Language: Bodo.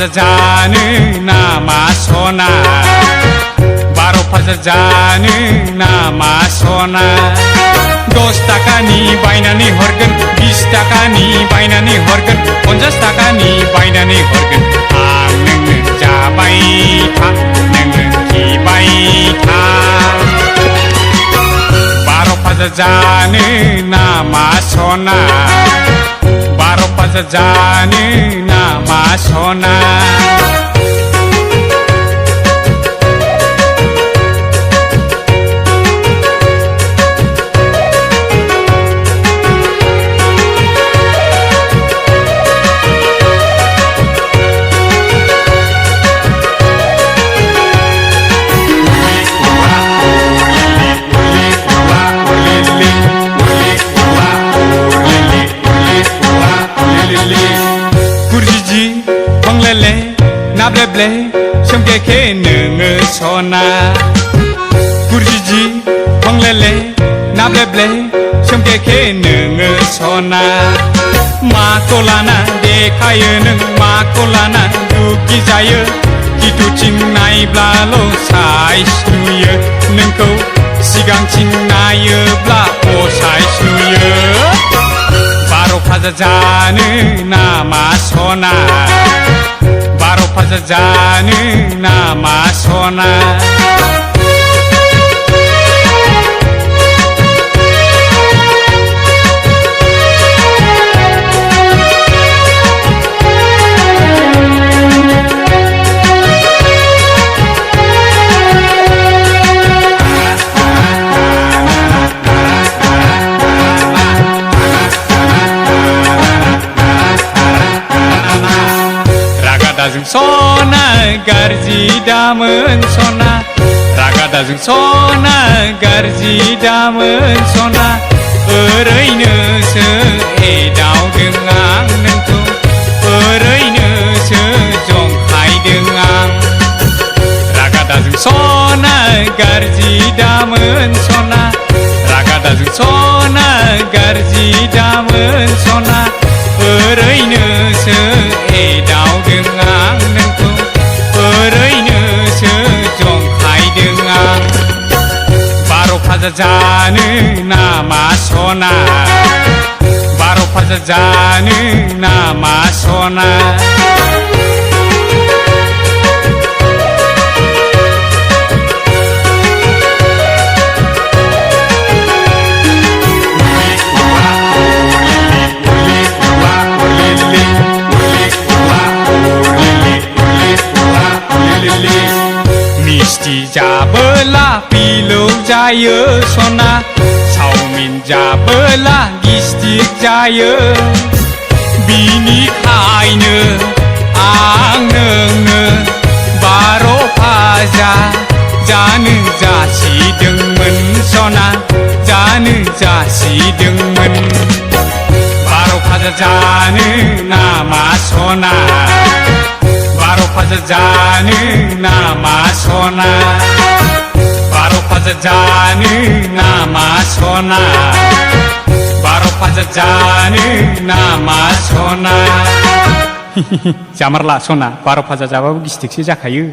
भाजा जानो नामा सना 12 भाजा जानो नामा सना 10 ताकानि बायनानै हरगोन 20 ताकानि बायनानै हरगोन 50 ताकानि बायनानै हरगोन आं नोंनो जाबाय था नोंनो खिबाय था 12 भाजा जानो नामा सना 12 भाजा जानो नामा सना Kurjiji honglele nableble somkeke nenge sona Kurjiji honglele nableble somkeke nenge sona Makolana dekhayo neng makolana duki jayo Kiduting naibla sais nuyo nengko sigangting nayoब्ला sais nuyo 12 भाजा जानो नामा सना 12 भाजा जानो नामा सना Ragadazing sona garji damen sona Ragadazing sona garji damen sona Oरैनोसो एदावदों आं नोंखौ ओरैनोसो जंखायदों आं Ragadazing sona garji damen sona Ragadazing sona garji damen sona ओरैनोसो एदावदों आं नोंखौ ओरैनोसो जंखायदों आं 12 भाजा जानो नामा सना 12 भाजा जानो नामा सना मिस्टी जाबोला पिलौ जायो सना चाउमिन जाबोला गिस्टिक जायो बिनिखायनो आं नोंनो 12 भाजा जानो जासिदोंमोन सना जानो जासिदोंमोन 12 भाजा जानो नामा सना 12 भाजा जानो नामा सना 12 भाजा जानो नामा सना 12 भाजा जानो नामा सना जामारला सना 12 भाजा जाबाबो गिस्टिकसो जाखायो